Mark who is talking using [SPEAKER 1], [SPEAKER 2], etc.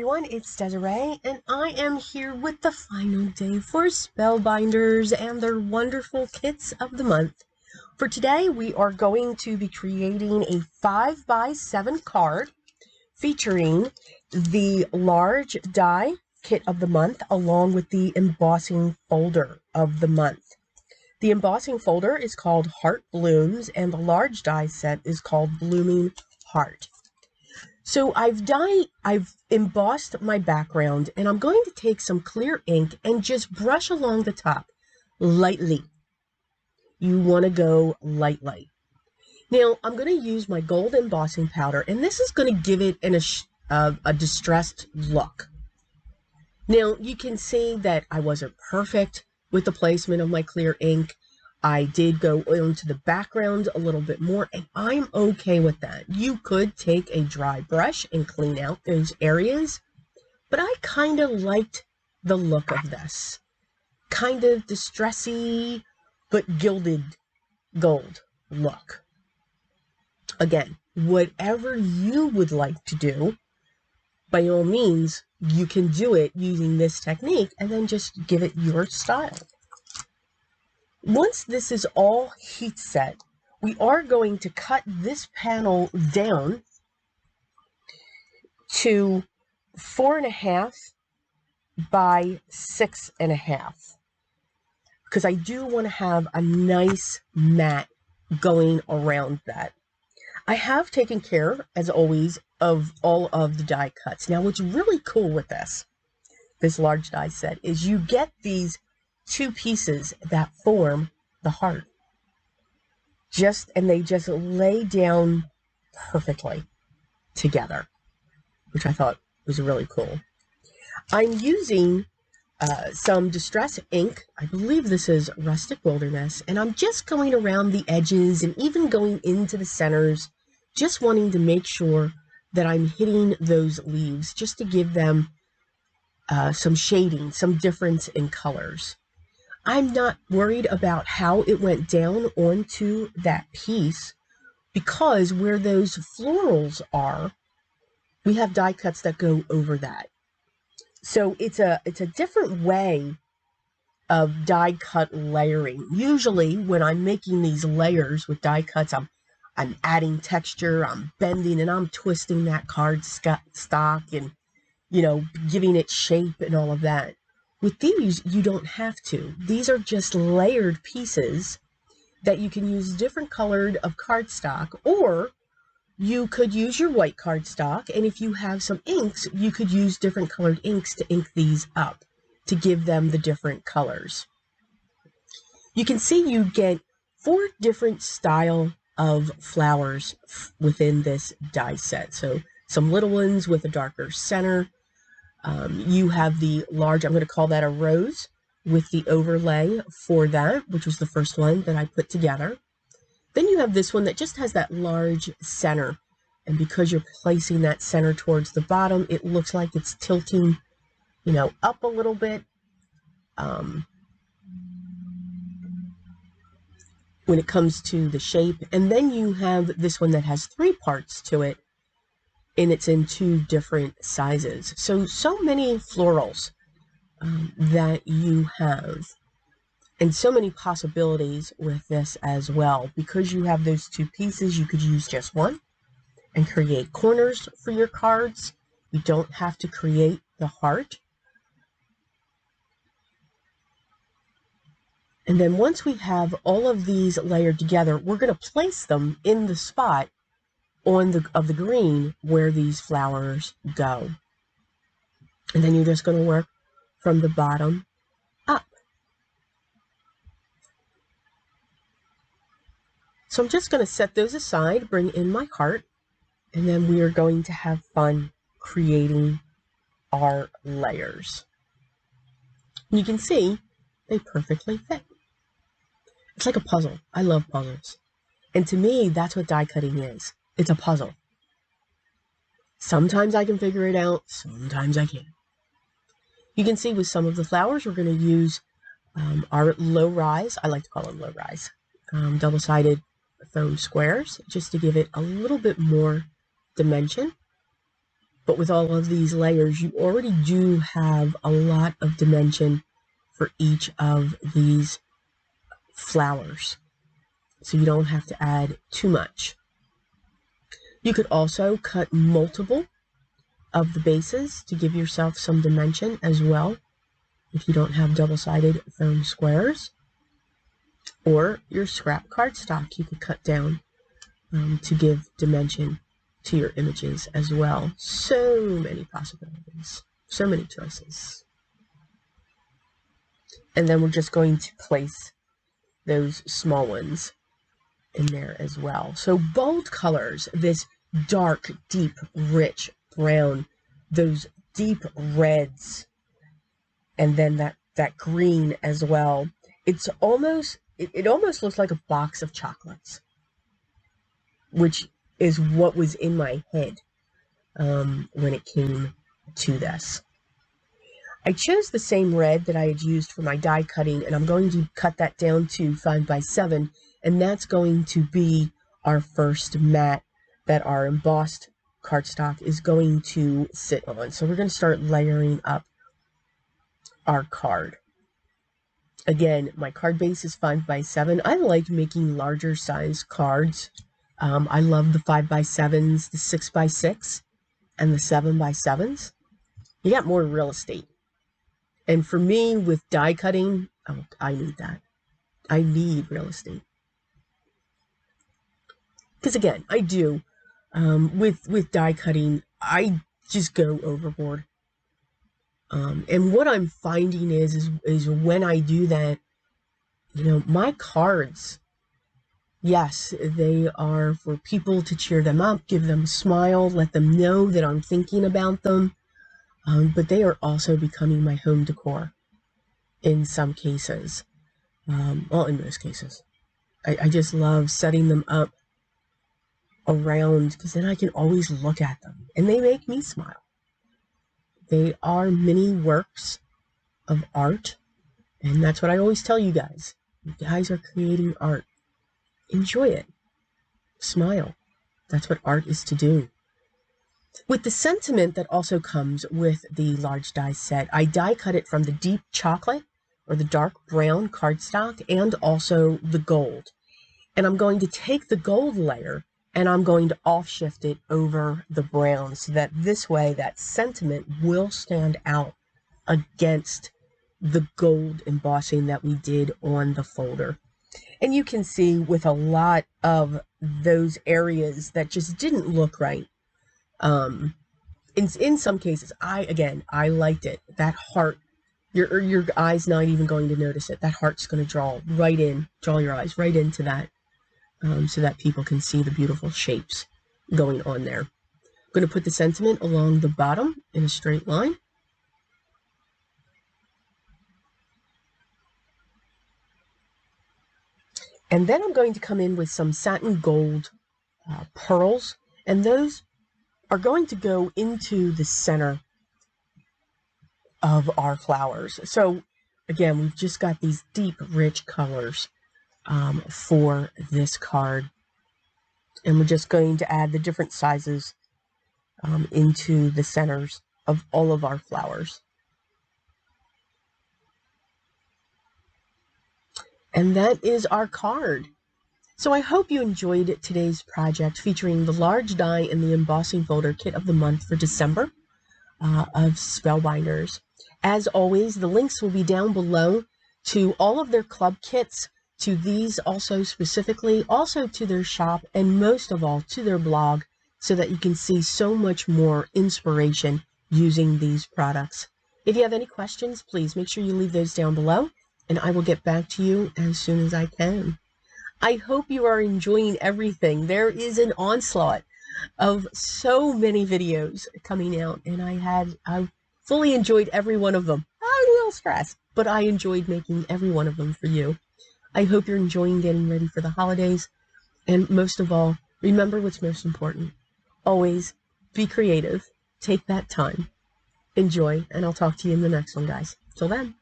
[SPEAKER 1] everyone, it's Desiree, and I am here with the final day for Spellbinders and their wonderful kits of the month. For today, we are going to be creating a 5x7 card featuring the large die kit of the month along with the embossing folder of the month. The embossing folder is called Heart Blooms, and the large die set is called Blooming Heart. So I've embossed my background, and I'm going to take some clear ink and just brush along the top lightly. You want to go lightly. Now I'm going to use my gold embossing powder, and this is going to give it a distressed look. Now you can see that I wasn't perfect with the placement of my clear ink. I did go into the background a little bit more, and I'm okay with that. You could take a dry brush and clean out those areas, but I kind of liked the look of this. Kind of distressy, but gilded gold look. Again, whatever you would like to do, by all means, you can do it using this technique and then just give it your style. Once this is all heat set, we are going to cut this panel down to 4.5 by 6.5 because I do want to have a nice mat going around that. I have taken care, as always, of all of the die cuts. Now, what's really cool with this large die set is you get these two pieces that form the heart. And they just lay down perfectly together, which I thought was really cool. I'm using some distress ink. I believe this is Rustic Wilderness, and I'm just going around the edges and even going into the centers, just wanting to make sure that I'm hitting those leaves just to give them some shading, some difference in colors. I'm not worried about how it went down onto that piece because where those florals are, we have die cuts that go over that. So it's a different way of die cut layering. Usually when I'm making these layers with die cuts, I'm adding texture, I'm bending, and I'm twisting that card stock and, giving it shape and all of that. With these, you don't have to. These are just layered pieces that you can use different colored of cardstock, or you could use your white cardstock, and if you have some inks, you could use different colored inks to ink these up to give them the different colors. You can see you get 4 different style of flowers within this die set. So some little ones with a darker center. You have the large, I'm going to call that a rose, with the overlay for that, which was the first one that I put together. Then you have this one that just has that large center. And because you're placing that center towards the bottom, it looks like it's tilting, up a little bit. When it comes to the shape. And then you have this one that has 3 parts to it, and it's in 2 different sizes. So many florals that you have, and so many possibilities with this as well. Because you have those 2 pieces, you could use just one and create corners for your cards. You don't have to create the heart. And then once we have all of these layered together, we're going to place them in the spot of the green where these flowers go. And then you're just going to work from the bottom up. So I'm just going to set those aside, bring in my heart, and then we are going to have fun creating our layers. You can see they perfectly fit. It's like a puzzle. I love puzzles. And to me, that's what die cutting is. It's a puzzle. Sometimes I can figure it out, sometimes I can't. You can see with some of the flowers, we're going to use our low rise. I like to call them low rise. Double-sided foam squares, just to give it a little bit more dimension. But with all of these layers, you already do have a lot of dimension for each of these flowers. So you don't have to add too much. You could also cut multiple of the bases to give yourself some dimension as well, if you don't have double-sided foam squares. Or your scrap cardstock you could cut down to give dimension to your images as well. So many possibilities, so many choices. And then we're just going to place those small ones in there as well. So bold colors, this dark, deep, rich brown, those deep reds, and then that green as well. It's almost, it almost looks like a box of chocolates, which is what was in my head when it came to this. I chose the same red that I had used for my die cutting, and I'm going to cut that down to 5x7, and that's going to be our first mat that our embossed cardstock is going to sit on. So we're going to start layering up our card. Again, my card base is 5x7. I like making larger size cards. I love the 5x7s, the 6x6, and the 7x7s. You got more real estate. And for me, with die cutting, oh, I need that. I need real estate. Because again, I do. With die cutting, I just go overboard. And what I'm finding is when I do that, you know, my cards, yes, they are for people to cheer them up, give them a smile, let them know that I'm thinking about them. But they are also becoming my home decor in some cases. Well, in most cases. I just love setting them up around, because then I can always look at them and they make me smile. They are mini works of art, and that's what I always tell you guys. You guys are creating art. Enjoy it. Smile. That's what art is to do. With the sentiment that also comes with the large die set, I die cut it from the deep chocolate or the dark brown cardstock and also the gold. And I'm going to take the gold layer and I'm going to off-shift it over the brown so that this way that sentiment will stand out against the gold embossing that we did on the folder. And you can see with a lot of those areas that just didn't look right. In some cases, I liked it. That heart, your eye's not even going to notice it. That heart's going to draw your eyes right into that, so that people can see the beautiful shapes going on there. I'm going to put the sentiment along the bottom in a straight line. And then I'm going to come in with some satin gold pearls, and those are going to go into the center of our flowers. So again, we've just got these deep, rich colors for this card. And we're just going to add the different sizes into the centers of all of our flowers. And that is our card. So I hope you enjoyed today's project featuring the large die and the embossing folder kit of the month for December of Spellbinders. As always, the links will be down below to all of their club kits, to these also specifically, also to their shop, and most of all to their blog, so that you can see so much more inspiration using these products. If you have any questions, please make sure you leave those down below, and I will get back to you as soon as I can. I hope you are enjoying everything. There is an onslaught of so many videos coming out, and I fully enjoyed every one of them. I'm a little stressed, but I enjoyed making every one of them for you. I hope you're enjoying getting ready for the holidays, and most of all, remember what's most important. Always be creative. Take that time. Enjoy, and I'll talk to you in the next one, guys. Till then.